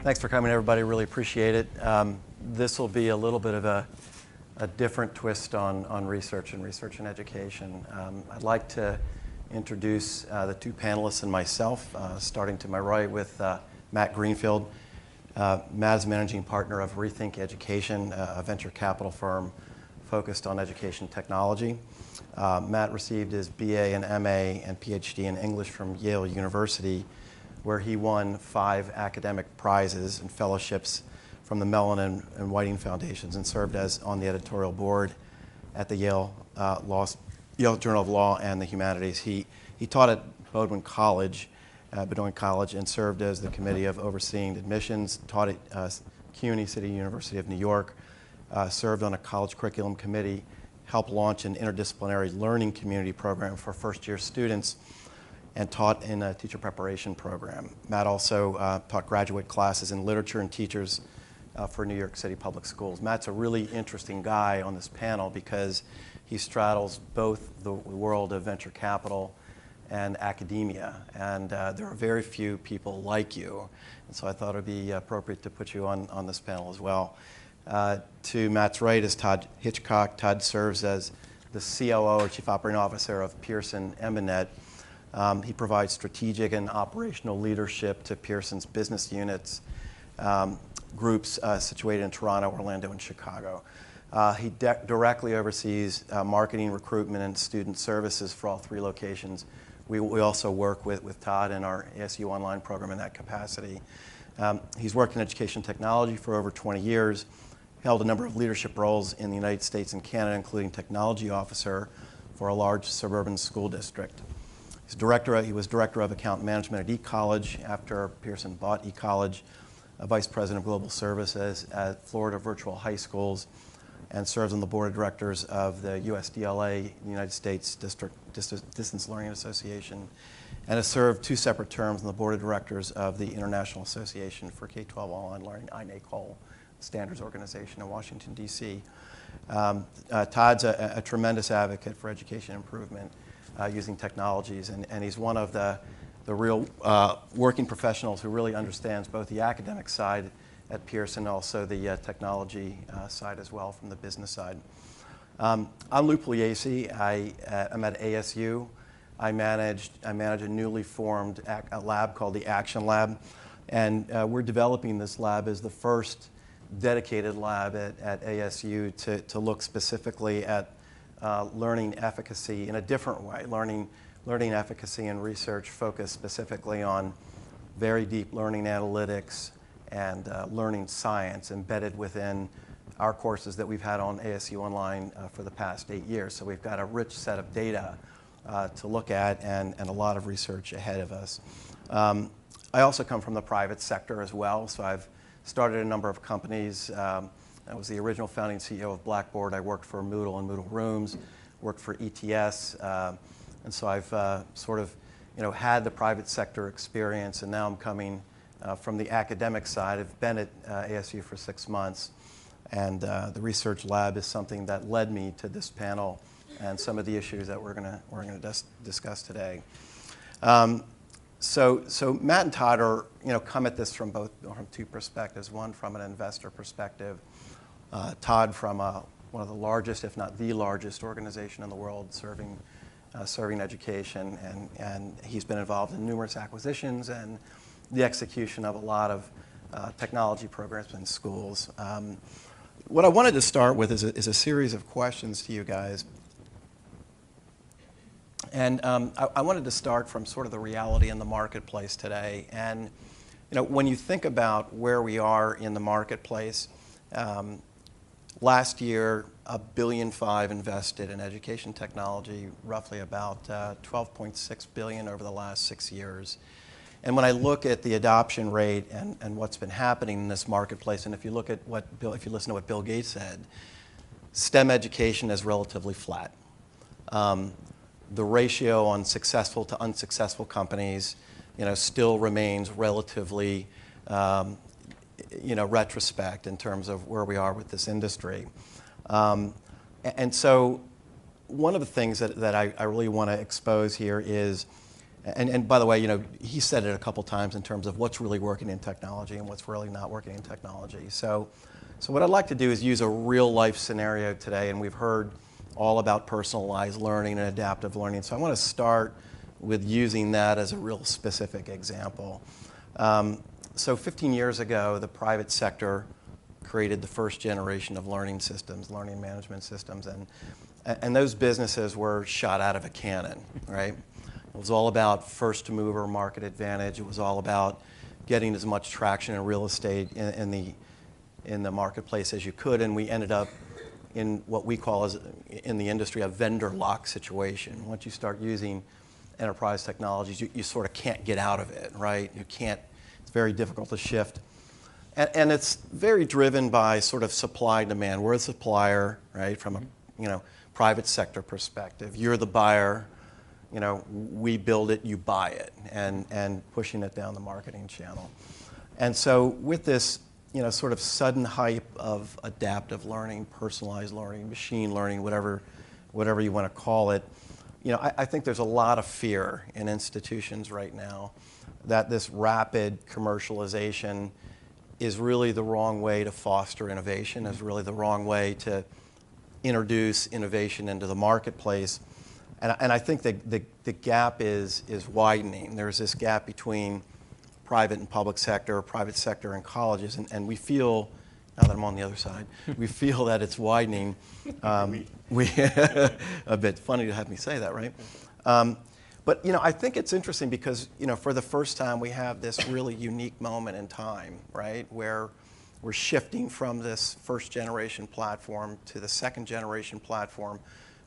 Thanks for coming, everybody. Really appreciate it. This will be a little bit of a different twist on research and education. I'd like to introduce the two panelists and myself, starting to my right with Matt Greenfield. Matt is managing partner of Rethink Education, a venture capital firm focused on education technology. Matt received his BA and MA and PhD in English from Yale University, where he won 5 academic prizes and fellowships from the Mellon and Whiting Foundations and served as on the editorial board at the Yale Journal of Law and the Humanities. He taught at Bowdoin College and served as the committee of overseeing admissions, taught at CUNY City University of New York, served on a college curriculum committee, helped launch an interdisciplinary learning community program for first-year students, and taught in a teacher preparation program. Matt also taught graduate classes in literature and teachers for New York City public schools. Matt's a really interesting guy on this panel because he straddles both the world of venture capital and academia, and there are very few people like you, and so I thought it would be appropriate to put you on this panel as well. To Matt's right is Todd Hitchcock. Todd serves as the COO, or Chief Operating Officer of Pearson Eminet. He provides strategic and operational leadership to Pearson's business units, groups situated in Toronto, Orlando, and Chicago. He directly oversees marketing, recruitment, and student services for all 3 locations. We also work with Todd in our ASU Online program in that capacity. He's worked in education technology for over 20 years, held a number of leadership roles in the United States and Canada, including technology officer for a large suburban school district. He was director of account management at eCollege after Pearson bought eCollege, a vice president of global services at Florida Virtual High Schools, and serves on the board of directors of the USDLA, the United States Distance Learning Association, and has served 2 separate terms on the board of directors of the International Association for K-12 Online Learning, INACOL, standards organization in Washington, D.C. Todd's a tremendous advocate for education improvement using technologies, and he's one of the real working professionals who really understands both the academic side at Pearson and also the technology side as well from the business side. I'm Lupul Gupta. I'm at ASU. I manage a newly formed lab called the Action Lab, and we're developing this lab as the first dedicated lab at ASU to look specifically at learning efficacy in a different way, learning efficacy and research focused specifically on very deep learning analytics and learning science embedded within our courses that we've had on ASU Online for the past 8 years. So we've got a rich set of data to look at and a lot of research ahead of us. I also come from the private sector as well, so I've started a number of companies. I was the original founding CEO of Blackboard. I worked for Moodle and Moodle Rooms, worked for ETS, and so I've sort of had the private sector experience, and now I'm coming from the academic side. I've been at ASU for 6 months, and the research lab is something that led me to this panel and some of the issues that we're gonna discuss today. So Matt and Todd are come at this from 2 perspectives. One from an investor perspective, Todd from one of the largest, if not the largest, organization in the world serving education, and he's been involved in numerous acquisitions and the execution of a lot of technology programs in schools. What I wanted to start with is a series of questions to you guys. And I wanted to start from sort of the reality in the marketplace today. And when you think about where we are in the marketplace, last year, $1.5 billion invested in education technology, roughly about $12.6 billion over the last 6 years. And when I look at the adoption rate and what's been happening in this marketplace, and if you listen to what Bill Gates said, STEM education is relatively flat. The ratio on successful to unsuccessful companies, still remains relatively, retrospect in terms of where we are with this industry. And so one of the things that I really want to expose here is and by the way, he said it a couple times in terms of what's really working in technology and what's really not working in technology. So what I'd like to do is use a real life scenario today, and we've heard all about personalized learning and adaptive learning. So I want to start with using that as a real specific example. So 15 years ago, the private sector created the first generation of learning systems, learning management systems, and those businesses were shot out of a cannon, right? It was all about first mover market advantage. It was all about getting as much traction in real estate in the marketplace as you could, and we ended up in what we call in the industry a vendor lock situation. Once you start using enterprise technologies, you sort of can't get out of it, right? You can't. It's very difficult to shift. And it's very driven by sort of supply and demand. We're a supplier, right, from a private sector perspective. You're the buyer. We build it, you buy it, and pushing it down the marketing channel. And so with this, sort of sudden hype of adaptive learning, personalized learning, machine learning, whatever you want to call it, I think there's a lot of fear in institutions right now that this rapid commercialization is really the wrong way to foster innovation, is really the wrong way to introduce innovation into the marketplace. And I think the gap is widening. There's this gap between private and public sector, private sector and colleges, and we feel, now that I'm on the other side, we feel that it's widening. A bit funny to have me say that, right? But I think it's interesting because for the first time we have this really unique moment in time, right, where we're shifting from this first generation platform to the second generation platform,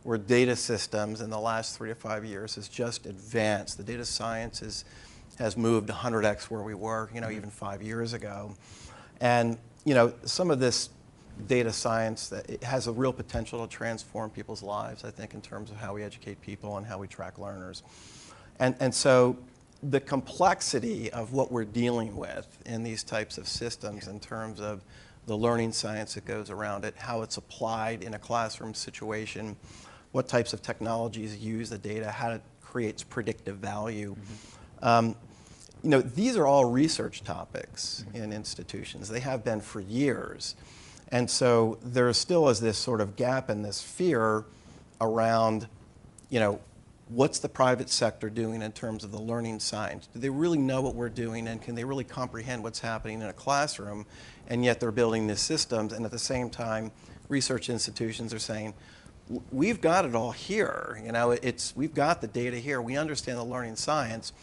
where data systems in the last 3 to 5 years has just advanced. The data science has moved 100x where we were, even 5 years ago. And, some of this data science, that it has a real potential to transform people's lives, I think, in terms of how we educate people and how we track learners. And so the complexity of what we're dealing with in these types of systems in terms of the learning science that goes around it, how it's applied in a classroom situation, what types of technologies use the data, how it creates predictive value. These are all research topics in institutions. They have been for years. And so there still is this sort of gap and this fear around, what's the private sector doing in terms of the learning science? Do they really know what we're doing, and can they really comprehend what's happening in a classroom? And yet they're building these systems, and at the same time, research institutions are saying, we've got it all here. We've got the data here. We understand the learning science.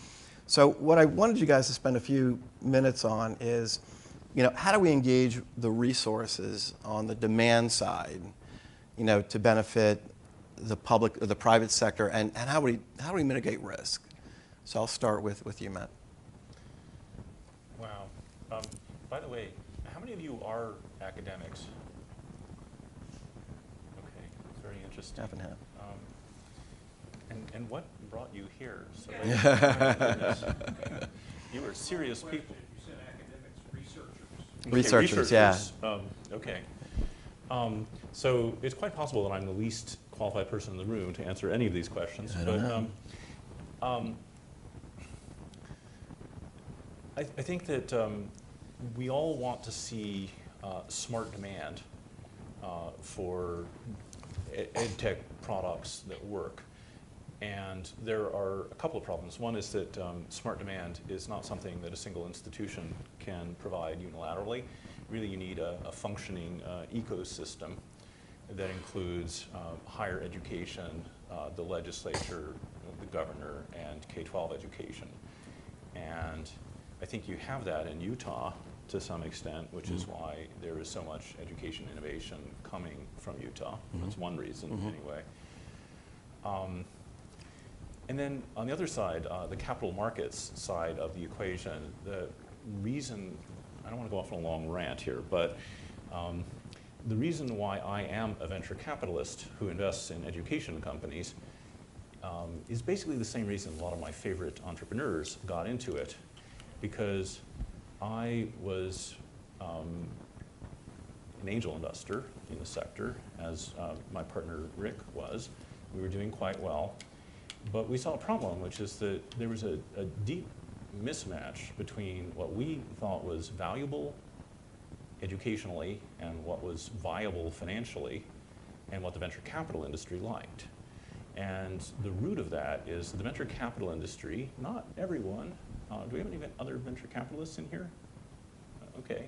So what I wanted you guys to spend a few minutes on is, how do we engage the resources on the demand side, to benefit the public or the private sector, and how do we mitigate risk? So I'll start with you, Matt. Wow. By the way, how many of you are academics? Very interesting. Half and half. And what brought you here? So you were serious people. You said academics, Researchers, yeah. Okay. So it's quite possible that I'm the least qualified person in the room to answer any of these questions. I think that we all want to see smart demand for ed tech products that work. And there are a couple of problems. One is that smart demand is not something that a single institution can provide unilaterally. Really, you need a functioning ecosystem that includes higher education, the legislature, the governor, and K-12 education. And I think you have that in Utah to some extent, which is why there is so much education innovation coming from Utah. That's one reason, anyway. And then on the other side, the capital markets side of the equation, the reason, I don't want to go off on a long rant here, but the reason why I am a venture capitalist who invests in education companies is basically the same reason a lot of my favorite entrepreneurs got into it, because I was an angel investor in the sector, as my partner Rick was. We were doing quite well. But we saw a problem, which is that there was a deep mismatch between what we thought was valuable educationally and what was viable financially and what the venture capital industry liked. And the root of that is the venture capital industry, not everyone. Do we have any other venture capitalists in here? Okay.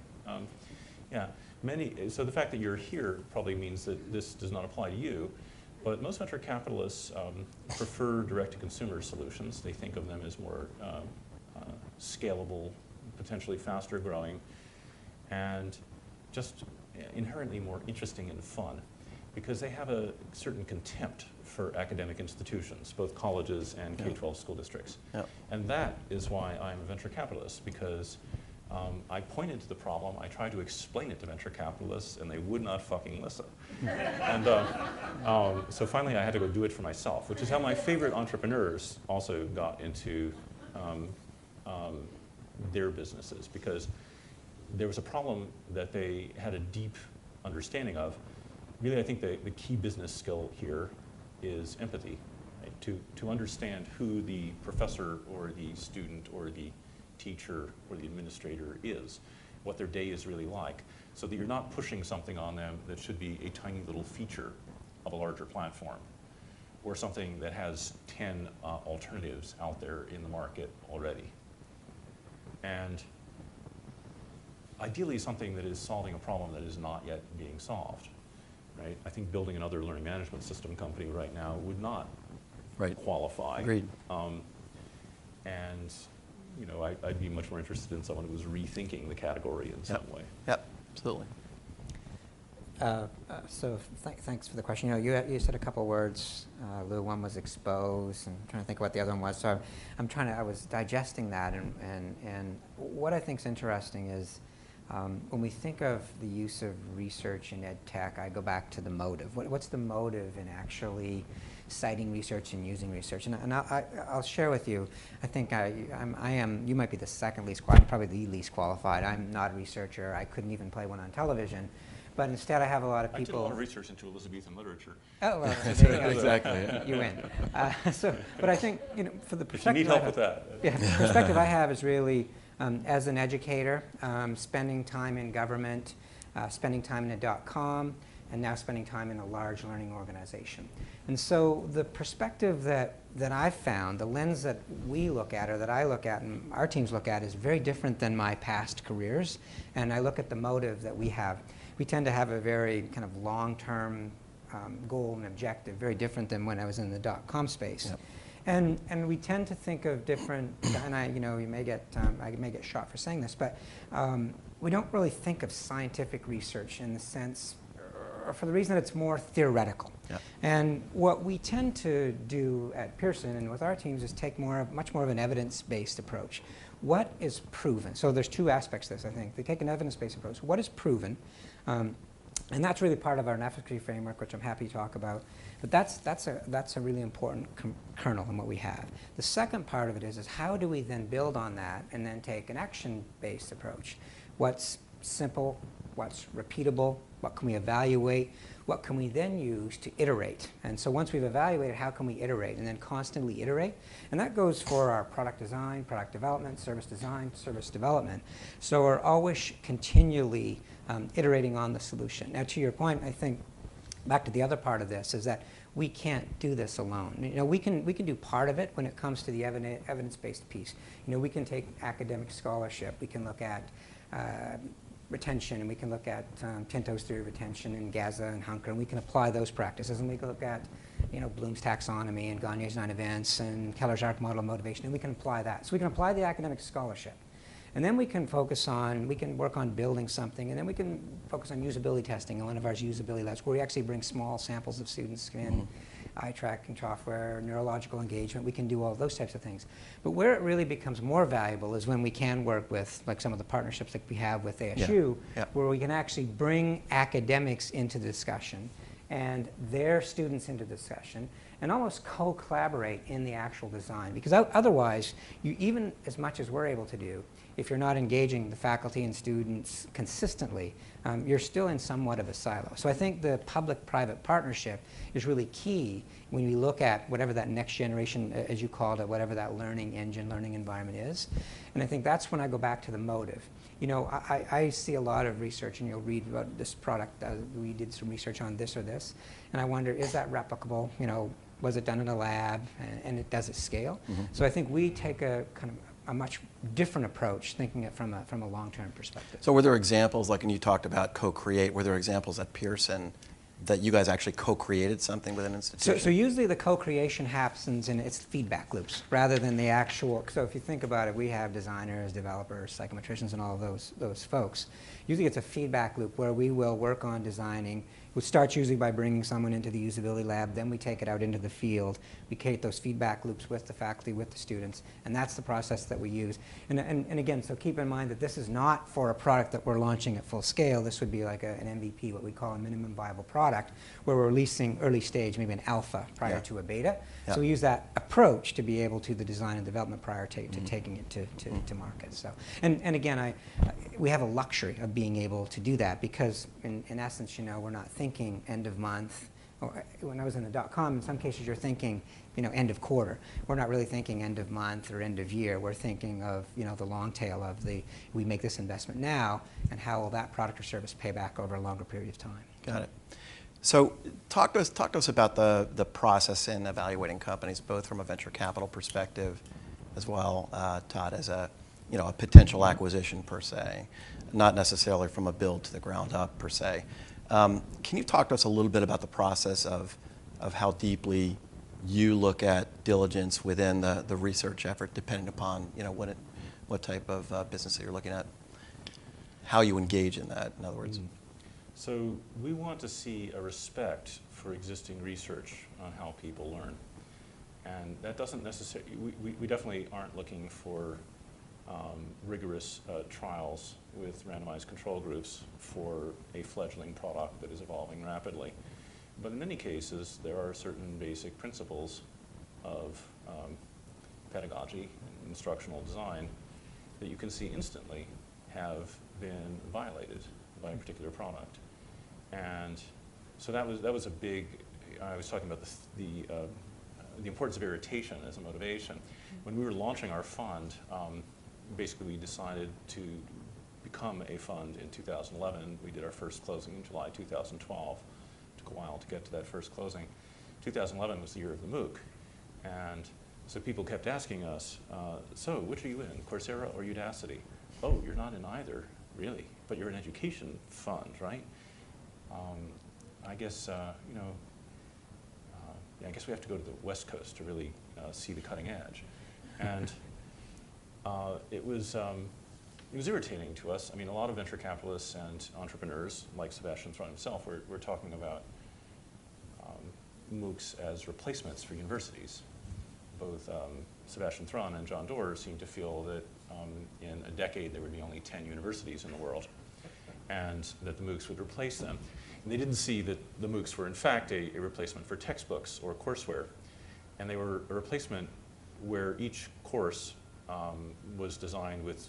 Yeah, many. So the fact that you're here probably means that this does not apply to you. But most venture capitalists prefer direct-to-consumer solutions. They think of them as more scalable, potentially faster growing, and just inherently more interesting and fun, because they have a certain contempt for academic institutions, both colleges and K-12 school districts. Yep. And that is why I'm a venture capitalist, because I pointed to the problem, I tried to explain it to venture capitalists, and they would not fucking listen. And so finally I had to go do it for myself, which is how my favorite entrepreneurs also got into their businesses, because there was a problem that they had a deep understanding of. Really, I think the key business skill here is empathy, right? To understand who the professor or the student or the teacher or the administrator is, what their day is really like, so that you're not pushing something on them that should be a tiny little feature of a larger platform, or something that has 10 alternatives out there in the market already. And ideally something that is solving a problem that is not yet being solved, right? I think building another learning management system company right now would not qualify. Agreed. And you know, I'd be much more interested in someone who was rethinking the category in some way. Yep, absolutely. So thanks for the question. You know, you said a couple words, Lou. One was expose, and I'm trying to think what the other one was. So I was digesting that, and what I think is interesting is when we think of the use of research in ed tech, I go back to the motive. What's the motive in actually citing research and using research? And I'll share with you. I think you might be the second least qualified, probably the least qualified. I'm not a researcher. I couldn't even play one on television. But instead, I have a lot of people. I did a lot of research into Elizabethan literature. Oh, well, there you go. Exactly. Yeah. You win. But I think, you know, for the perspective, you need help with that. Yeah, the perspective I have is really as an educator, spending time in government, spending time in a .com, and now spending time in a large learning organization. And so the perspective that I've found, the lens that we look at, or that I look at and our teams look at, is very different than my past careers. And I look at the motive that we have. We tend to have a very kind of long-term goal and objective, very different than when I was in the .com space. Yep. And we tend to think of different, and you know, I may get shot for saying this, but we don't really think of scientific research in the sense, or for the reason that it's more theoretical. Yeah. And what we tend to do at Pearson and with our teams is take much more of an evidence-based approach. What is proven? So there's two aspects to this, I think. They take an evidence-based approach. What is proven? And that's really part of our efficacy framework, which I'm happy to talk about. But that's a really important kernel in what we have. The second part of it is how do we then build on that and then take an action-based approach? What's simple? What's repeatable? What can we evaluate? What can we then use to iterate? And so once we've evaluated, how can we iterate? And then constantly iterate. And that goes for our product design, product development, service design, service development. So we're always continually iterating on the solution. Now, to your point, I think back to the other part of this is that we can't do this alone. You know, we can do part of it when it comes to the evidence-based piece. You know, we can take academic scholarship. We can look at retention, and we can look at Tinto's theory of retention and Gaza and Hunker, and we can apply those practices. And we can look at, you know, Bloom's taxonomy and Gagne's 9 events and Keller's arc model of motivation, and we can apply that. So we can apply the academic scholarship. And then we can work on building something, and then we can focus on usability testing in one of our usability labs, where we actually bring small samples of students in, eye tracking software, neurological engagement. We can do all those types of things. But where it really becomes more valuable is when we can work with, like, some of the partnerships that we have with ASU, where we can actually bring academics into the discussion and their students into the discussion, and almost co-collaborate in the actual design. Because otherwise, even as much as we're able to do, if you're not engaging the faculty and students consistently, you're still in somewhat of a silo. So I think the public-private partnership is really key when we look at whatever that next generation, as you called it, whatever that learning engine, learning environment is. And I think that's when I go back to the motive. You know, I see a lot of research, and you'll read about this product, we did some research on this or this, and I wonder, is that replicable? You know, was it done in a lab, and does it scale? Mm-hmm. So I think we take a kind of a much different approach, thinking it from a long-term perspective. So were there examples, like when you talked about co-create, were there examples at Pearson that you guys actually co-created something with an institution? So usually the co-creation happens in its feedback loops rather than the actual. So if you think about it, we have designers, developers, psychometricians, and all of those folks. Usually it's a feedback loop where we will work on designing. We start usually by bringing someone into the usability lab, then we take it out into the field. We create those feedback loops with the faculty, with the students, and that's the process that we use. And again, so keep in mind that this is not for a product that we're launching at full scale. This would be like an MVP, what we call a minimum viable product, where we're releasing early stage, maybe an alpha prior to a beta. So we use that approach to be able to the design and development prior to taking it to market. So, and again, we have a luxury of being able to do that because in essence, you know, we're not thinking end of month. Or when I was in the .com, in some cases you're thinking, you know, end of quarter. We're not really thinking end of month or end of year. We're thinking of, you know, the long tail of we make this investment now, and how will that product or service pay back over a longer period of time. Got it. So talk to us about the process in evaluating companies, both from a venture capital perspective as well, Todd, as a potential acquisition per se, not necessarily from a build to the ground up per se. Can you talk to us a little bit about the process of how deeply you look at diligence within the research effort, depending upon what type of business that you're looking at, how you engage in that, in other words? So we want to see a respect for existing research on how people learn. And that doesn't necessarily, we definitely aren't looking for rigorous trials with randomized control groups for a fledgling product that is evolving rapidly. But in many cases, there are certain basic principles of pedagogy and instructional design that you can see instantly have been violated by a particular product. And so that was a big, I was talking about the importance of irritation as a motivation. When we were launching our fund, basically we decided to become a fund in 2011. We did our first closing in July 2012. It took a while to get to that first closing. 2011 was the year of the MOOC. And so people kept asking us, so which are you in, Coursera or Udacity? Oh, you're not in either, really, but you're an education fund, right? I guess, I guess we have to go to the West Coast to really see the cutting edge. And it was irritating to us. I mean, a lot of venture capitalists and entrepreneurs, like Sebastian Thrun himself, were talking about MOOCs as replacements for universities. Both Sebastian Thrun and John Doerr seemed to feel that in a decade there would be only 10 universities in the world, and that the MOOCs would replace them. And they didn't see that the MOOCs were in fact a replacement for textbooks or courseware. And they were a replacement where each course was designed with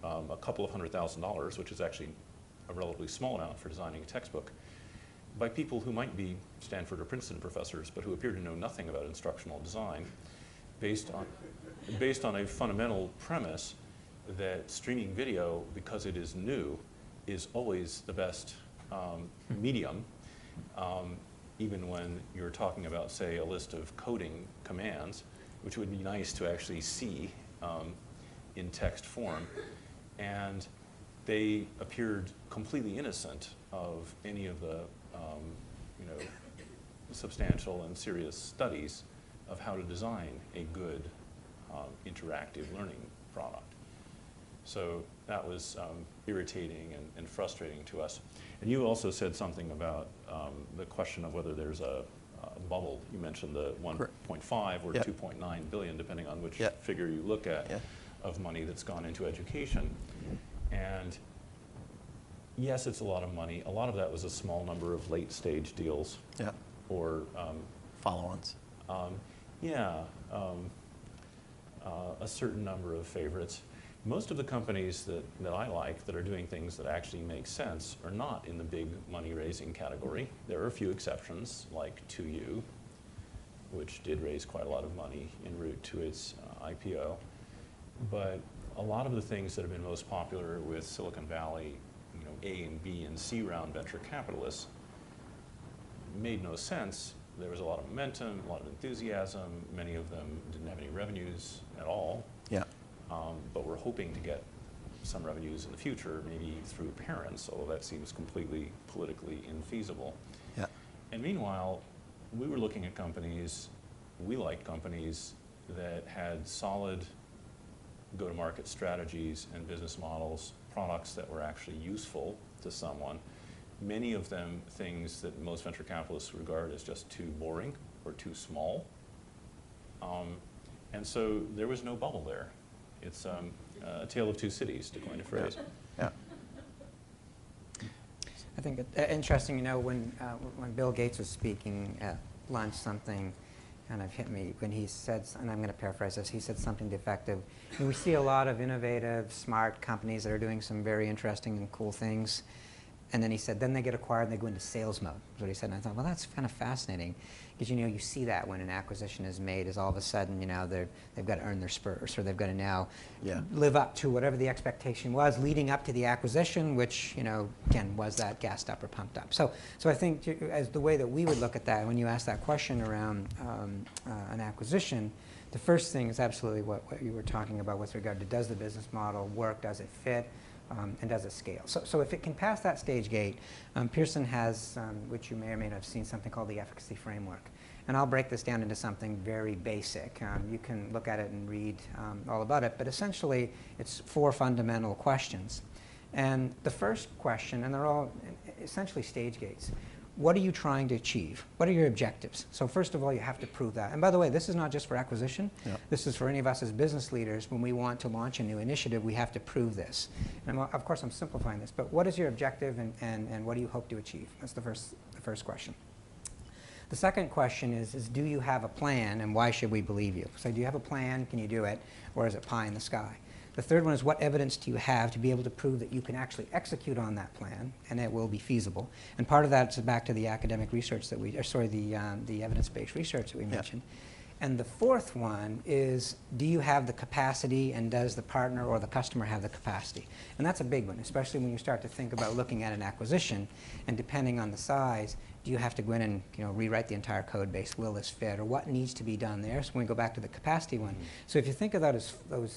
a couple of $100,000, which is actually a relatively small amount for designing a textbook, by people who might be Stanford or Princeton professors, but who appear to know nothing about instructional design, based on a fundamental premise that streaming video, because it is new, is always the best medium, even when you're talking about, say, a list of coding commands, which would be nice to actually see in text form. And they appeared completely innocent of any of the substantial and serious studies of how to design a good interactive learning product. So that was irritating and frustrating to us. And you also said something about the question of whether there's a bubble. You mentioned the 1.5 or 2.9 billion, depending on which figure you look at, of money that's gone into education. And yes, it's a lot of money. A lot of that was a small number of late-stage deals. Or follow-ons. A certain number of favorites. Most of the companies that I like that are doing things that actually make sense are not in the big money-raising category. There are a few exceptions, like 2U, which did raise quite a lot of money en route to its IPO. But a lot of the things that have been most popular with Silicon Valley, A and B and C round venture capitalists made no sense. There was a lot of momentum, a lot of enthusiasm. Many of them didn't have any revenues at all. Yeah. But we're hoping to get some revenues in the future, maybe through parents, although that seems completely politically infeasible. Yeah. And meanwhile, we were looking at companies, we liked companies that had solid go-to-market strategies and business models, products that were actually useful to someone. Many of them things that most venture capitalists regard as just too boring or too small. And so there was no bubble there. It's a tale of two cities, to coin a phrase. Yeah. I think it's interesting, when Bill Gates was speaking at lunch, something kind of hit me when he said, and I'm going to paraphrase this, he said something defective. And we see a lot of innovative, smart companies that are doing some very interesting and cool things. And then he said, then they get acquired and they go into sales mode, is what he said. And I thought, well, that's kind of fascinating. Because, you see that when an acquisition is made, is all of a sudden, they've got to earn their spurs, or they've got to now live up to whatever the expectation was leading up to the acquisition, which, again, was that gassed up or pumped up. So I think as the way that we would look at that, when you ask that question around an acquisition, the first thing is absolutely what you were talking about with regard to, does the business model work, does it fit? And does it scale? So if it can pass that stage gate, Pearson has, which you may or may not have seen, something called the efficacy framework. And I'll break this down into something very basic. You can look at it and read all about it, but essentially it's 4 fundamental questions. And the first question, and they're all essentially stage gates, what are you trying to achieve? What are your objectives? So first of all, you have to prove that. And by the way, this is not just for acquisition. Yeah. This is for any of us as business leaders. When we want to launch a new initiative, we have to prove this. And of course, I'm simplifying this, but what is your objective and what do you hope to achieve? That's the first question. The second question is do you have a plan, and why should we believe you? So do you have a plan? Can you do it? Or is it pie in the sky? The third one is, what evidence do you have to be able to prove that you can actually execute on that plan and it will be feasible? And part of that is back to the academic research that the evidence-based research that we mentioned. And the fourth one is, do you have the capacity, and does the partner or the customer have the capacity? And that's a big one, especially when you start to think about looking at an acquisition, and depending on the size, do you have to go in and rewrite the entire code base? Will this fit? Or what needs to be done there? So when we go back to the capacity one. So if you think of that as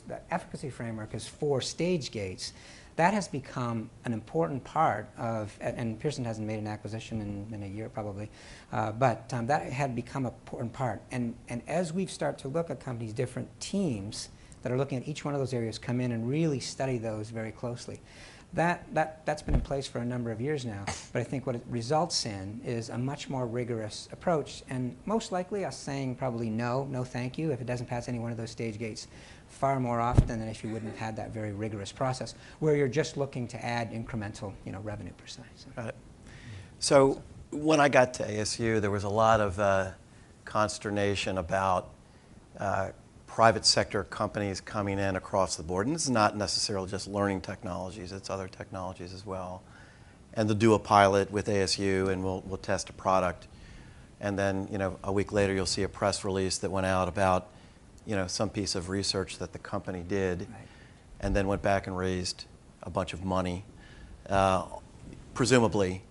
that efficacy framework as 4 stage gates, that has become an important part of, and Pearson hasn't made an acquisition in a year probably, but that had become an important part. And as we start to look at companies, different teams that are looking at each one of those areas come in and really study those very closely. That's been in place for a number of years now, but I think what it results in is a much more rigorous approach, and most likely us saying probably no thank you if it doesn't pass any one of those stage gates far more often than if you wouldn't have had that very rigorous process where you're just looking to add incremental revenue per se. Got it. So when I got to ASU, there was a lot of consternation about private sector companies coming in across the board. And this is not necessarily just learning technologies, it's other technologies as well. And they'll do a pilot with ASU and we'll test a product. And then, a week later you'll see a press release that went out about, some piece of research that the company did, right, and then went back and raised a bunch of money, presumably,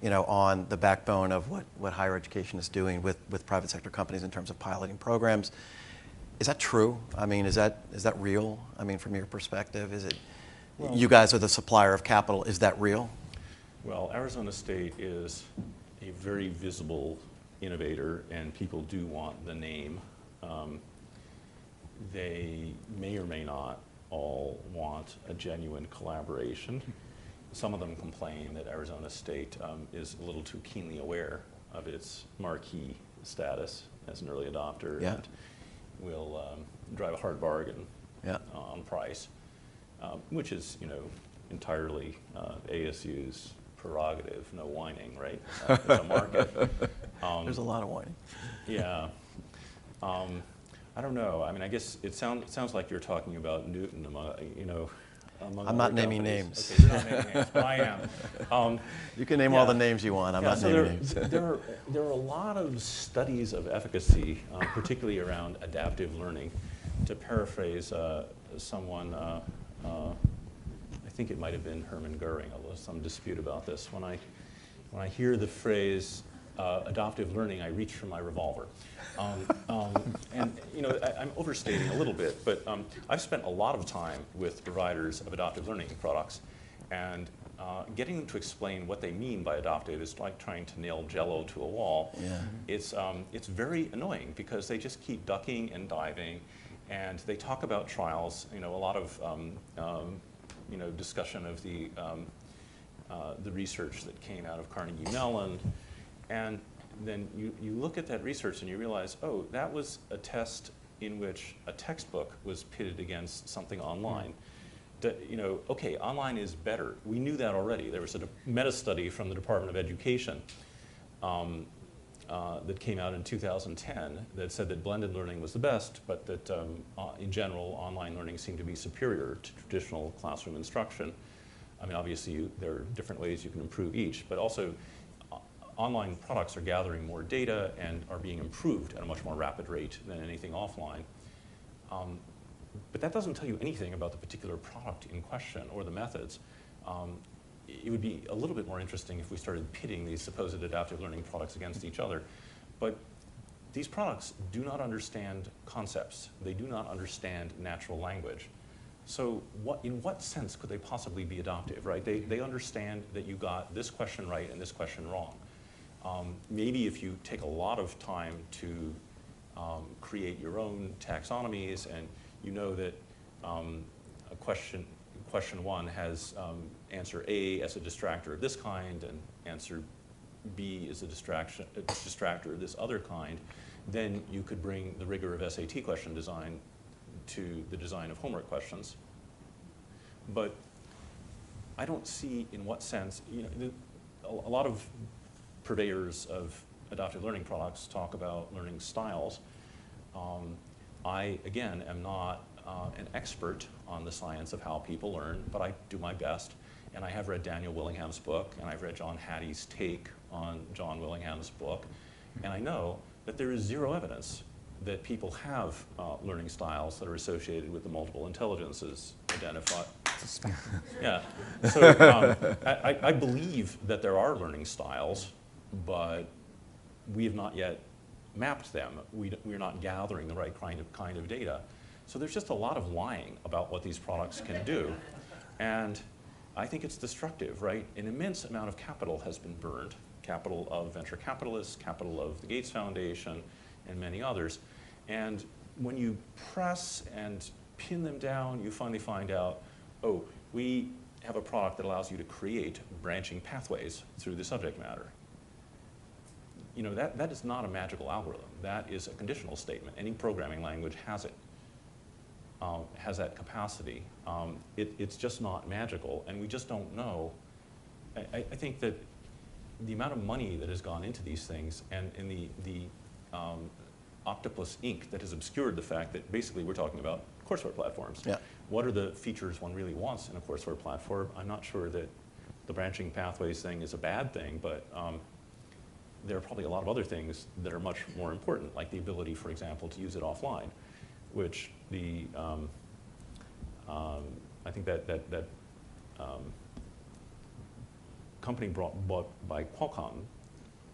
on the backbone of what higher education is doing with private sector companies in terms of piloting programs. Is that true? I mean, is that real? I mean, from your perspective, is it? Well, you guys are the supplier of capital. Is that real? Well, Arizona State is a very visible innovator, and people do want the name. They may or may not all want a genuine collaboration. Some of them complain that Arizona State is a little too keenly aware of its marquee status as an early adopter. Yeah. And will drive a hard bargain on price, which is, entirely ASU's prerogative. No whining, right? It's a market. There's a lot of whining. Yeah. I don't know. I mean, I guess it sounds like you're talking about Newton, among I'm not other naming companies. names. Okay, you're not naming names, but I am. You can name all the names you want. I'm not naming names. There are a lot of studies of efficacy, particularly around adaptive learning. To paraphrase someone, I think it might have been Hermann Goering, although there's some dispute about this. When I hear the phrase adaptive learning, I reach for my revolver. And I'm overstating a little bit, but I've spent a lot of time with providers of adaptive learning products, and getting them to explain what they mean by adaptive is like trying to nail Jell-O to a wall. Yeah. It's very annoying because they just keep ducking and diving, and they talk about trials. A lot of discussion of the research that came out of Carnegie Mellon, and then you look at that research and you realize, oh, that was a test in which a textbook was pitted against something online. Okay, online is better. We knew that already. There was a meta-study from the Department of Education that came out in 2010 that said that blended learning was the best, but that in general, online learning seemed to be superior to traditional classroom instruction. I mean, obviously, there are different ways you can improve each, but also online products are gathering more data and are being improved at a much more rapid rate than anything offline. But that doesn't tell you anything about the particular product in question or the methods. It would be a little bit more interesting if we started pitting these supposed adaptive learning products against each other. But these products do not understand concepts. They do not understand natural language. So in what sense could they possibly be adaptive, right? They understand that you got this question right and this question wrong. Maybe if you take a lot of time to create your own taxonomies, and you know that a question one has answer A as a distractor of this kind, and answer B is a distractor of this other kind, then you could bring the rigor of SAT question design to the design of homework questions. But I don't see in what sense, a lot of purveyors of adaptive learning products talk about learning styles. I, again, am not an expert on the science of how people learn, but I do my best. And I have read Daniel Willingham's book, and I've read John Hattie's take on John Willingham's book. And I know that there is zero evidence that people have learning styles that are associated with the multiple intelligences identified. Yeah. So I believe that there are learning styles, but we have not yet mapped them. We're not gathering the right kind of data. So there's just a lot of lying about what these products can do. And I think it's destructive, right? An immense amount of capital has been burned. Capital of venture capitalists, capital of the Gates Foundation, and many others. And when you press and pin them down, you finally find out, oh, we have a product that allows you to create branching pathways through the subject matter. That is not a magical algorithm. That is a conditional statement. Any programming language has it, has that capacity. It's just not magical, and we just don't know. I think that the amount of money that has gone into these things, and in the octopus ink that has obscured the fact that basically we're talking about courseware platforms. Yeah. What are the features one really wants in a courseware platform? I'm not sure that the branching pathways thing is a bad thing, but there are probably a lot of other things that are much more important, like the ability, for example, to use it offline, which I think that company bought by Qualcomm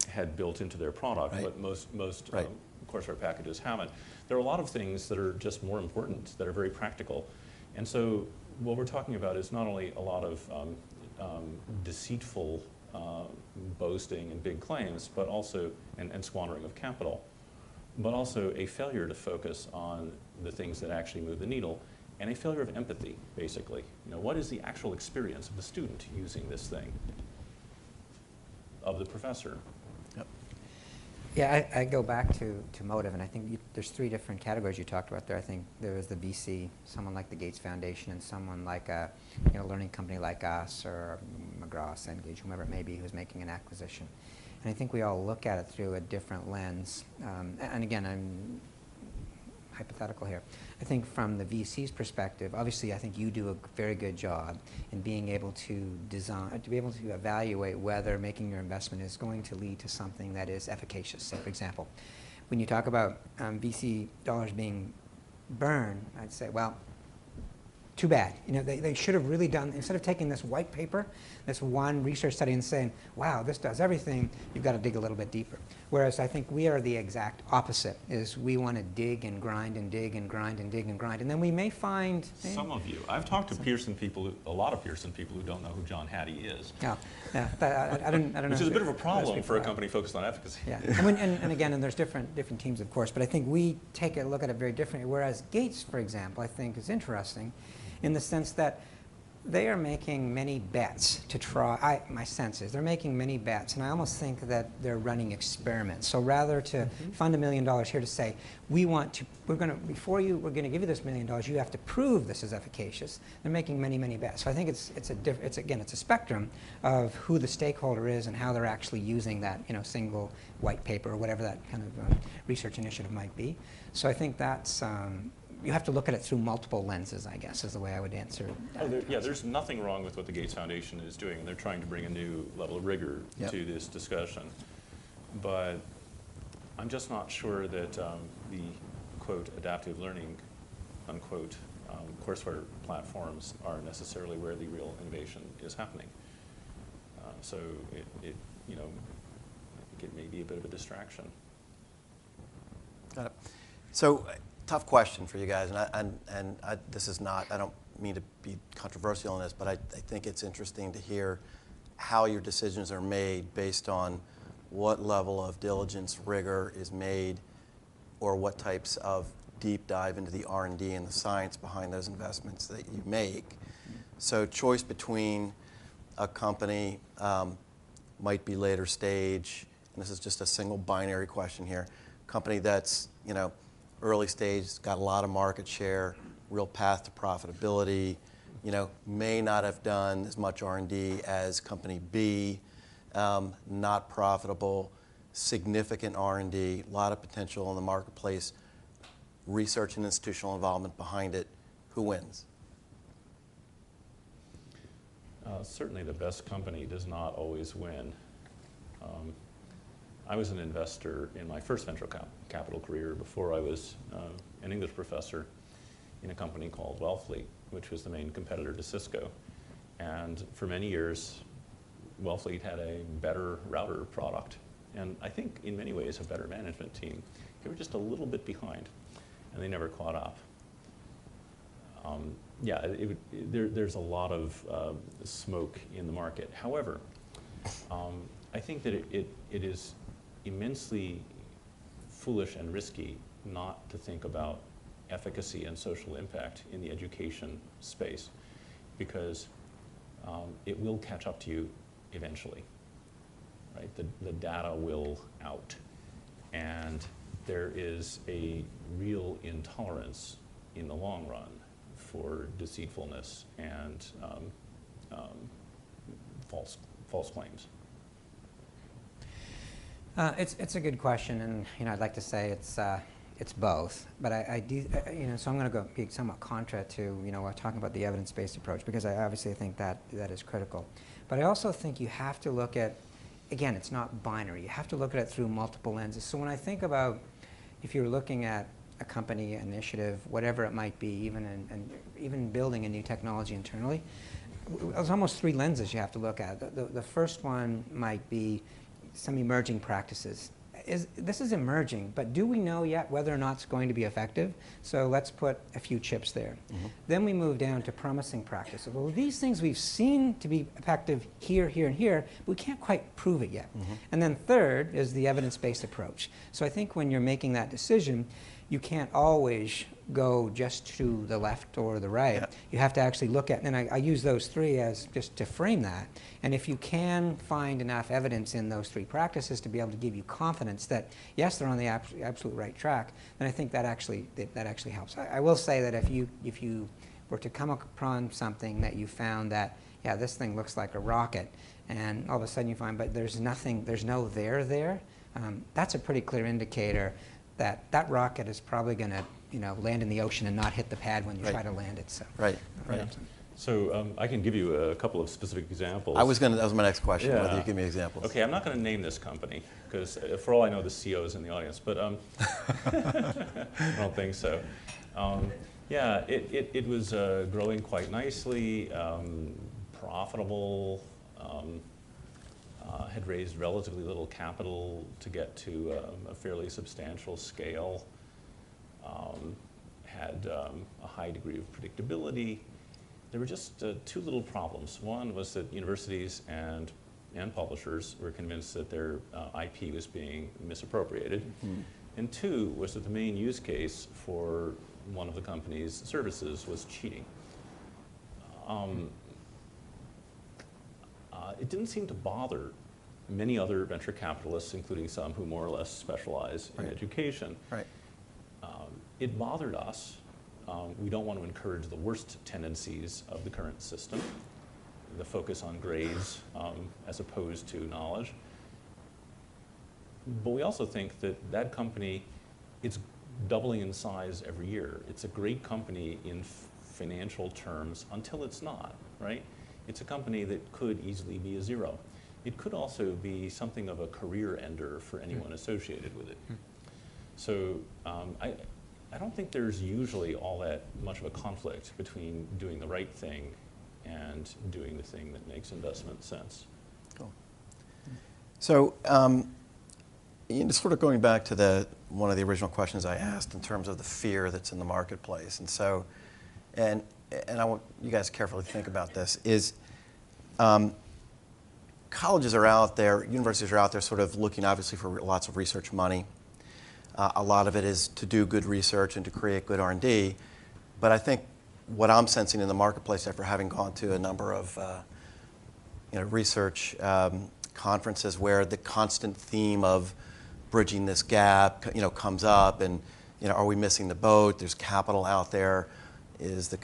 had built into their product, right. But most right. Courseware packages haven't. There are a lot of things that are just more important, that are very practical. And so what we're talking about is not only a lot of deceitful boasting and big claims, but also, and squandering of capital, but also a failure to focus on the things that actually move the needle, and a failure of empathy, basically. What is the actual experience of the student using this thing, of the professor? Yep. Yeah, I go back to motive, and I think there's three different categories you talked about there. I think there was the VC, someone like the Gates Foundation, and someone like a learning company like us, or McGraw, Cengage, whomever it may be, who's making an acquisition. And I think we all look at it through a different lens. And again, hypothetical here. I think from the VC's perspective, obviously I think you do a very good job in being able to design, to be able to evaluate whether making your investment is going to lead to something that is efficacious. Say, for example, when you talk about VC dollars being burned, I'd say, well, too bad. You know, they should have really done, instead of taking this white paper, this one research study and saying, wow, this does everything, you've got to dig a little bit deeper. Whereas I think we are the exact opposite, is we want to dig and grind and dig and grind and dig and grind. And then we may find... Some of you. I've talked to Pearson people, a lot of Pearson people who don't know who John Hattie is. Yeah, but I don't know. Which is a bit of a problem for a company focused on efficacy. Yeah, and again, there's different teams, of course, but I think we take a look at it very differently. Whereas Gates, for example, I think is interesting in the sense that they are making many bets to try, my sense is, they're making many bets, and I almost think that they're running experiments. So rather to fund $1 million here to say, we're going to give you this $1 million, you have to prove this is efficacious. They're making many, many bets. So I think it's a spectrum of who the stakeholder is and how they're actually using that, you know, single white paper or whatever that kind of research initiative might be. So I think that's, you have to look at it through multiple lenses, I guess, is the way I would answer that. Yeah, there's nothing wrong with what the Gates Foundation is doing, and they're trying to bring a new level of rigor to this discussion. But I'm just not sure that the, quote, adaptive learning, unquote, courseware platforms are necessarily where the real innovation is happening. So you know, I think it may be a bit of a distraction. Got it. So, tough question for you guys, and this is not, I don't mean to be controversial in this, but I think it's interesting to hear how your decisions are made based on what level of diligence, rigor is made, or what types of deep dive into the R&D and the science behind those investments that you make. So choice between a company might be later stage, and this is just a single binary question here, company that's, you know, early stage, got a lot of market share, real path to profitability, you know, may not have done as much R&D as company B, not profitable, significant R&D, a lot of potential in the marketplace, research and institutional involvement behind it. Who wins? Certainly the best company does not always win. I was an investor in my first venture capital career before I was an English professor in a company called Wellfleet, which was the main competitor to Cisco. And for many years, Wellfleet had a better router product, and I think in many ways a better management team. They were just a little bit behind, and they never caught up. Yeah, there's a lot of smoke in the market. However, I think that it is immensely foolish and risky not to think about efficacy and social impact in the education space, because it will catch up to you eventually, right? The data will out, and there is a real intolerance in the long run for deceitfulness and false claims. It's a good question, and you know, I'd like to say it's both, but I do, you know, so I'm going to be somewhat contra to, you know, talking about the evidence-based approach, because I obviously think that is critical. But I also think you have to look at, again, it's not binary. You have to look at it through multiple lenses. So when I think about, if you're looking at a company, initiative, whatever it might be, even building a new technology internally, there's almost three lenses you have to look at. The first one might be some emerging practices. This is emerging, but do we know yet whether or not it's going to be effective? So let's put a few chips there. Then we move down to promising practices. Well, these things we've seen to be effective here, here, and here, but we can't quite prove it yet. And then third is the evidence-based approach. So I think when you're making that decision, you can't always go just to the left or the right. Yeah. You have to actually look at, and I use those three as just to frame that. And if you can find enough evidence in those three practices to be able to give you confidence that, yes, they're on the absolute right track, then I think that actually helps. I will say that if you were to come upon something that you found that, yeah, this thing looks like a rocket, and all of a sudden you find, but there's nothing, there's no there, that's a pretty clear indicator that rocket is probably going to, land in the ocean and not hit the pad when you try to land it. So. Right. So I can give you a couple of specific examples. That was my next question, Yeah. whether you give me examples. Okay, I'm not going to name this company, because for all I know, the CEO is in the audience, but I don't think so. Yeah, it was growing quite nicely, profitable, had raised relatively little capital to get to a fairly substantial scale, had a high degree of predictability. There were just two little problems. One was that universities and publishers were convinced that their IP was being misappropriated. Mm-hmm. And two was that the main use case for one of the company's services was cheating. It didn't seem to bother many other venture capitalists, including some who more or less specialize in education. Right. It bothered us. We don't want to encourage the worst tendencies of the current system, the focus on grades as opposed to knowledge. But we also think that that company, it's doubling in size every year. It's a great company in financial terms until it's not, right? It's a company that could easily be a zero. It could also be something of a career ender for anyone associated with it. So I don't think there's usually all that much of a conflict between doing the right thing and doing the thing that makes investment sense. Cool. So sort of going back to one of the original questions I asked in terms of the fear that's in the marketplace, and so, and I want you guys to carefully think about this, is colleges are out there, universities are out there sort of looking obviously for lots of research money. A lot of it is to do good research and to create good R&D, but I think what I'm sensing in the marketplace after having gone to a number of research conferences where the constant theme of bridging this gap comes up, and are we missing the boat? There's capital out there. Is the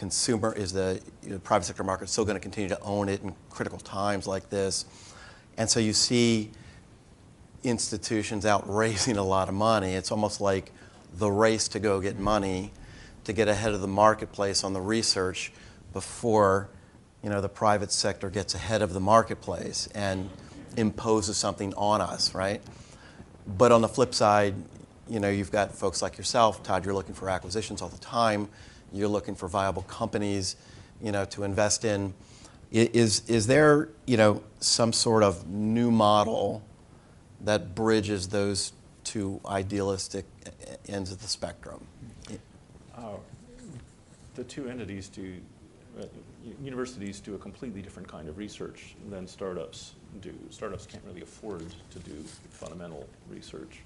private sector market still going to continue to own it in critical times like this? And so you see institutions out raising a lot of money. It's almost like the race to go get money to get ahead of the marketplace on the research before the private sector gets ahead of the marketplace and imposes something on us, right? But on the flip side, you've got folks like yourself, Todd, you're looking for acquisitions all the time. You're looking for viable companies, to invest in. Is there, some sort of new model that bridges those two idealistic ends of the spectrum? The two entities do, universities do a completely different kind of research than startups do. Startups can't really afford to do fundamental research.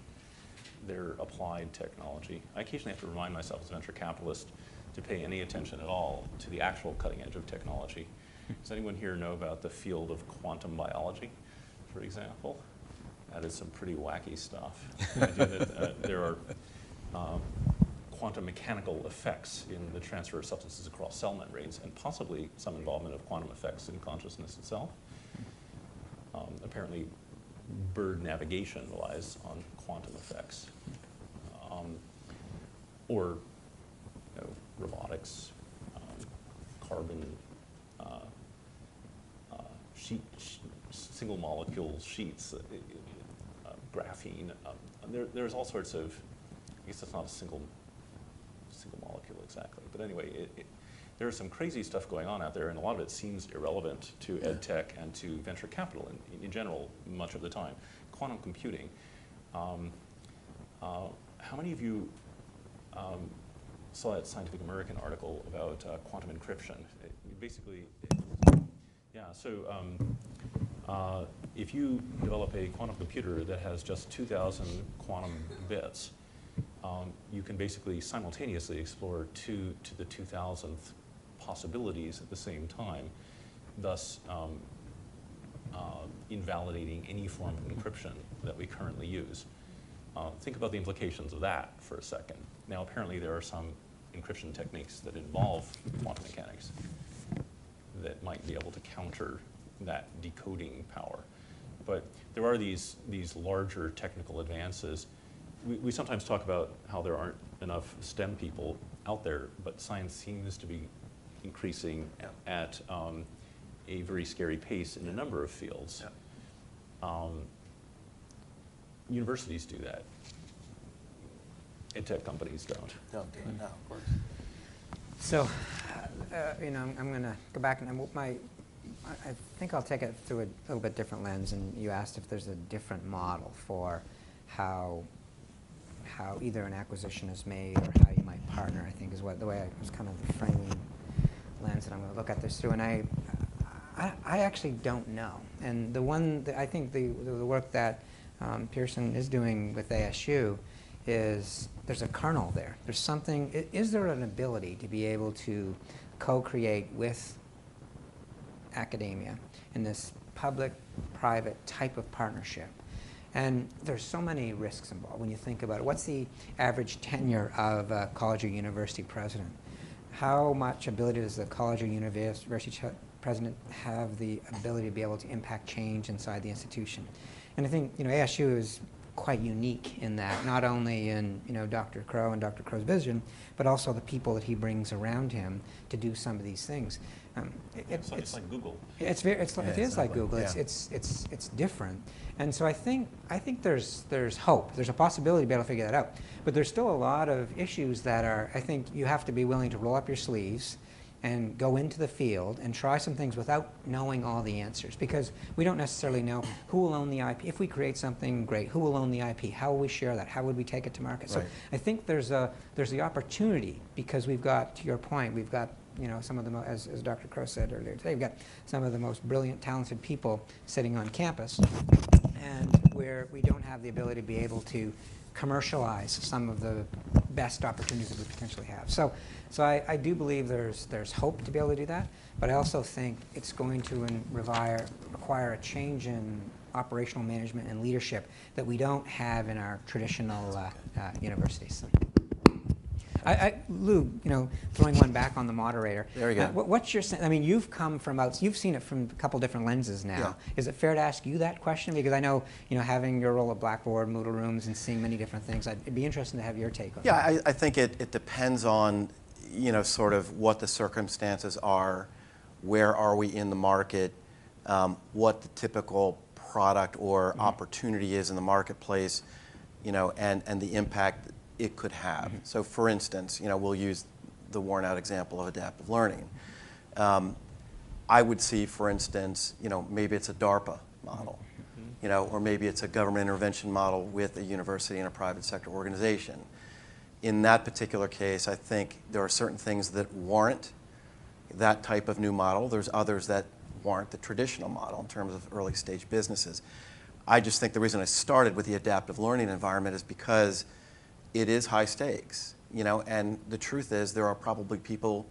They're applied technology. I occasionally have to remind myself as a venture capitalist to pay any attention at all to the actual cutting edge of technology. Does anyone here know about the field of quantum biology, for example? That is some pretty wacky stuff. The idea that there are quantum mechanical effects in the transfer of substances across cell membranes, and possibly some involvement of quantum effects in consciousness itself. Apparently, bird navigation relies on quantum effects. Or robotics, carbon, single molecule sheets, graphene. There's all sorts of, I guess that's not a single molecule exactly, but anyway, there is some crazy stuff going on out there, and a lot of it seems irrelevant to ed tech and to venture capital in general much of the time. Quantum computing. How many of you saw that Scientific American article about quantum encryption? If you develop a quantum computer that has just 2,000 quantum bits, you can basically simultaneously explore 2 to the 2,000th possibilities at the same time, thus invalidating any form of encryption that we currently use. Think about the implications of that for a second. Now, apparently there are some encryption techniques that involve quantum mechanics that might be able to counter that decoding power. But there are these larger technical advances. we sometimes talk about how there aren't enough STEM people out there, but science seems to be increasing at a very scary pace in a number of fields. Universities do that. EdTech companies don't. Don't do it, no, of course. So, you know, I'm going to go back and I think I'll take it through a little bit different lens. And you asked if there's a different model for how either an acquisition is made or how you might partner. I think is the way I was kind of the framing lens that I'm going to look at this through. And I actually don't know. And the one that I think the work that Pearson is doing with ASU is there's a kernel there. There's something. Is there an ability to be able to co-create with academia in this public-private type of partnership? And there's so many risks involved when you think about it. What's the average tenure of a college or university president? How much ability does the college or university president have the ability to be able to impact change inside the institution? And I think, you know, ASU is quite unique in that, not only in, you know, Dr. Crow and Dr. Crow's vision, but also the people that he brings around him to do some of these things. It's like Google. It is like Google. Yeah. It's different, and so I think there's hope. There's a possibility to be able to figure that out, but there's still a lot of issues that are. I think you have to be willing to roll up your sleeves and go into the field and try some things without knowing all the answers, because we don't necessarily know who will own the IP. If we create something great, who will own the IP? How will we share that? How would we take it to market? Right. So I think there's the opportunity, because we've got, to your point, we've got, you know, some of the, as Dr. Crow said earlier today, we've got some of the most brilliant, talented people sitting on campus, and where we don't have the ability to be able to commercialize some of the best opportunities that we potentially have. So I do believe there's hope to be able to do that, but I also think it's going to require a change in operational management and leadership that we don't have in our traditional universities. Lou, you know, throwing one back on the moderator. There we go. What's your sense? I mean, you've come from you've seen it from a couple different lenses now. Yeah. Is it fair to ask you that question? Because I know, you know, having your role at Blackboard, Moodle Rooms, and seeing many different things, it'd be interesting to have your take on it. Yeah, I think it depends on, you know, sort of what the circumstances are, where are we in the market, what the typical product or opportunity is in the marketplace, you know, and the impact it could have. So for instance, you know, we'll use the worn out example of adaptive learning. I would see, for instance, you know, maybe it's a DARPA model, you know, or maybe it's a government intervention model with a university and a private sector organization. In that particular case, I think there are certain things that warrant that type of new model. There's others that warrant the traditional model in terms of early stage businesses. I just think the reason I started with the adaptive learning environment is because it is high stakes, you know, and the truth is there are probably people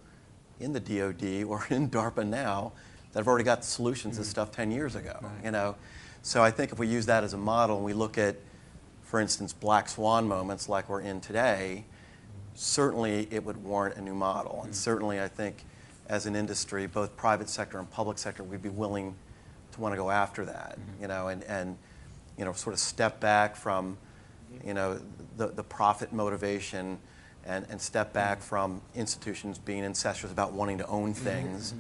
in the DoD or in DARPA now that have already got solutions to stuff 10 years ago, you know. So I think if we use that as a model and we look at, for instance, black swan moments like we're in today, certainly it would warrant a new model. And certainly I think as an industry, both private sector and public sector, we'd be willing to want to go after that, you know, and you know, sort of step back from, you know, the profit motivation and step back from institutions being incestuous about wanting to own things,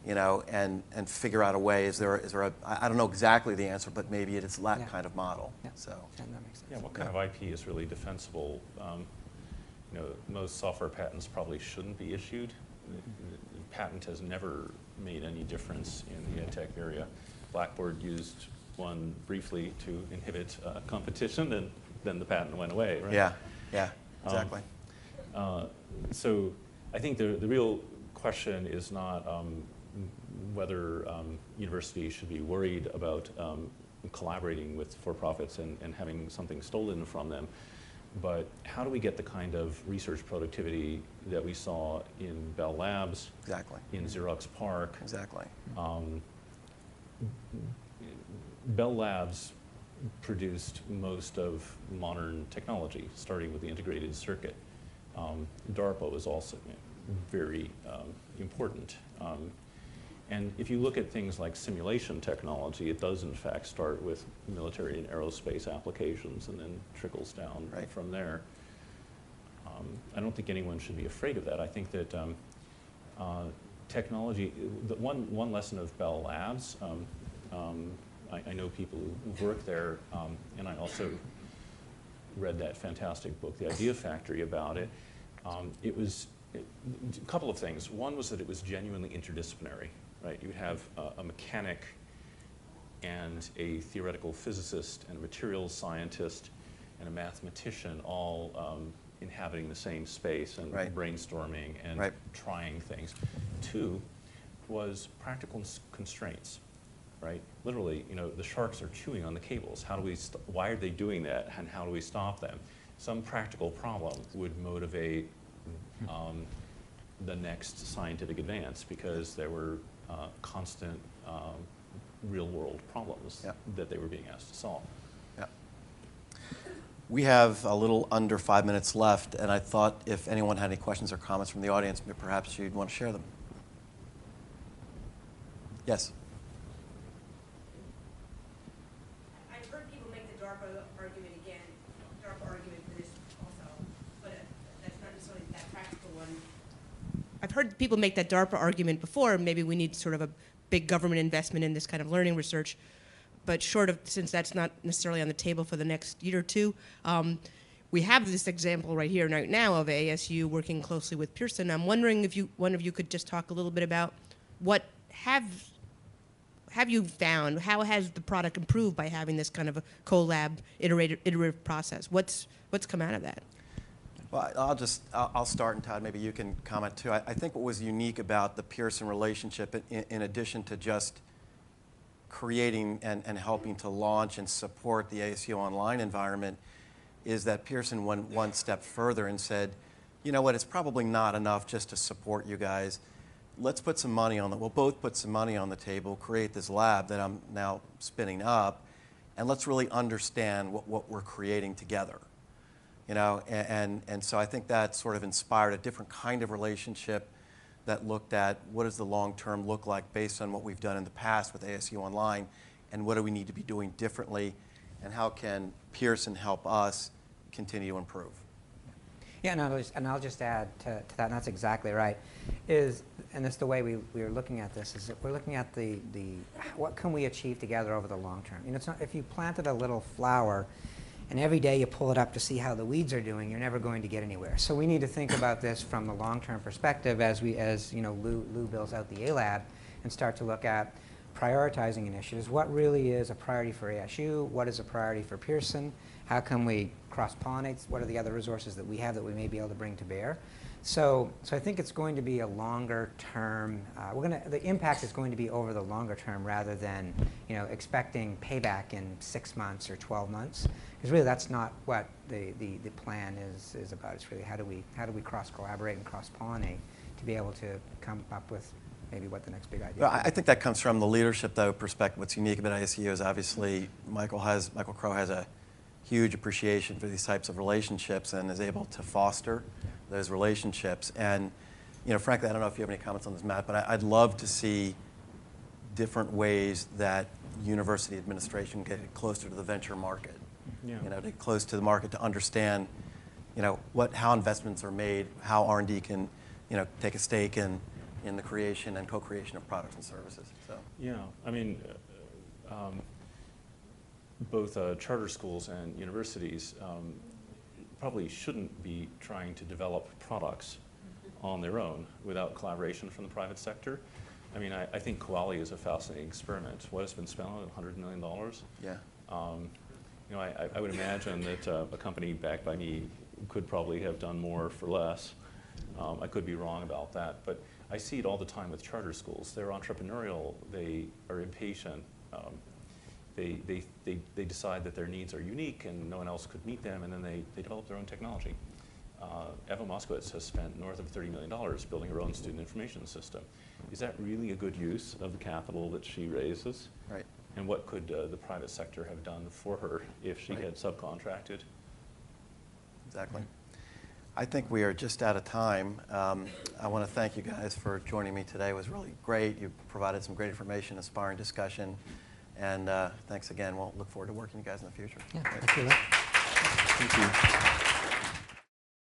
you know, and figure out a way. Is there a, I don't know exactly the answer, but maybe it's that kind of model. So that makes sense. Yeah, what kind of IP is really defensible? You know, most software patents probably shouldn't be issued. The patent has never made any difference in the EdTech area. Blackboard used one briefly to inhibit competition, and then the patent went away, right? Yeah, exactly. So I think the real question is not whether universities should be worried about collaborating with for-profits and having something stolen from them, but how do we get the kind of research productivity that we saw in Bell Labs, in Xerox PARC? Bell Labs produced most of modern technology, starting with the integrated circuit. DARPA was also very important. And if you look at things like simulation technology, it does in fact start with military and aerospace applications and then trickles down from there. I don't think anyone should be afraid of that. I think that technology, one lesson of Bell Labs, I know people who work there, and I also read that fantastic book, The Idea Factory, about it. A couple of things. One was that it was genuinely interdisciplinary, right? You have a mechanic and a theoretical physicist and a materials scientist and a mathematician all inhabiting the same space and brainstorming and trying things. Two was practical constraints, right? Literally, you know, the sharks are chewing on the cables. How do we why are they doing that, and how do we stop them? Some practical problem would motivate the next scientific advance, because there were constant real-world problems that they were being asked to solve. We have a little under 5 minutes left, and I thought if anyone had any questions or comments from the audience, perhaps you'd want to share them. Yes? I've heard people make the DARPA argument again, DARPA argument for this also, but that's not necessarily that practical one. I've heard people make that DARPA argument before. Maybe we need sort of a big government investment in this kind of learning research. But short of, since that's not necessarily on the table for the next year or two, we have this example right here, right now, of ASU working closely with Pearson. I'm wondering if one of you could just talk a little bit about what have you found? How has the product improved by having this kind of a collab iterative process? What's come out of that? Well, I'll start, and Todd, maybe you can comment too. I think what was unique about the Pearson relationship, in addition to just creating and helping to launch and support the ASU online environment, is that Pearson went one step further and said, you know what, it's probably not enough just to support you guys. Let's put some money on it. We'll both put some money on the table, create this lab that I'm now spinning up, and let's really understand what we're creating together. You know, and so I think that sort of inspired a different kind of relationship that looked at what does the long term look like based on what we've done in the past with ASU Online, and what do we need to be doing differently, and how can Pearson help us continue to improve. Yeah, and I'll just add to that, and that's exactly right. And it's the way we are looking at this, is that we're looking at the what can we achieve together over the long term. You know, it's not, if you planted a little flower and every day you pull it up to see how the weeds are doing, you're never going to get anywhere. So we need to think about this from the long-term perspective as you know, Lou builds out the A-Lab, and start to look at prioritizing initiatives. What really is a priority for ASU? What is a priority for Pearson? How can we cross-pollinate? What are the other resources that we have that we may be able to bring to bear? So I think it's going to be a longer term. The impact is going to be over the longer term, rather than, you know, expecting payback in 6 months or 12 months. Because really, that's not what the plan is about. It's really how do we cross-collaborate and cross-pollinate to be able to come up with maybe what the next big idea is. Well, I think that comes from the leadership, though, perspective. What's unique about ASU is obviously Michael Crow has a huge appreciation for these types of relationships and is able to foster those relationships. And, you know, frankly, I don't know if you have any comments on this, Matt, but I'd love to see different ways that university administration get closer to the venture market. You know, to get close to the market, to understand, you know, how investments are made, how R&D can, you know, take a stake in the creation and co-creation of products and services. So. Yeah, I mean, both charter schools and universities probably shouldn't be trying to develop products on their own without collaboration from the private sector. I mean, I think Koali is a fascinating experiment. What has been spent on it, $100 million? Yeah. You know, I would imagine that a company backed by me could probably have done more for less. I could be wrong about that, but I see it all the time with charter schools. They're entrepreneurial. They are impatient. They decide that their needs are unique and no one else could meet them, and then they develop their own technology. Eva Moskowitz has spent north of $30 million building her own student information system. Is that really a good use of the capital that she raises? Right. And what could the private sector have done for her if she had subcontracted? Exactly. I think we are just out of time. I want to thank you guys for joining me today. It was really great. You provided some great information, inspiring discussion, and thanks again. We'll look forward to working with you guys in the future. Yeah, thank you. Thank you.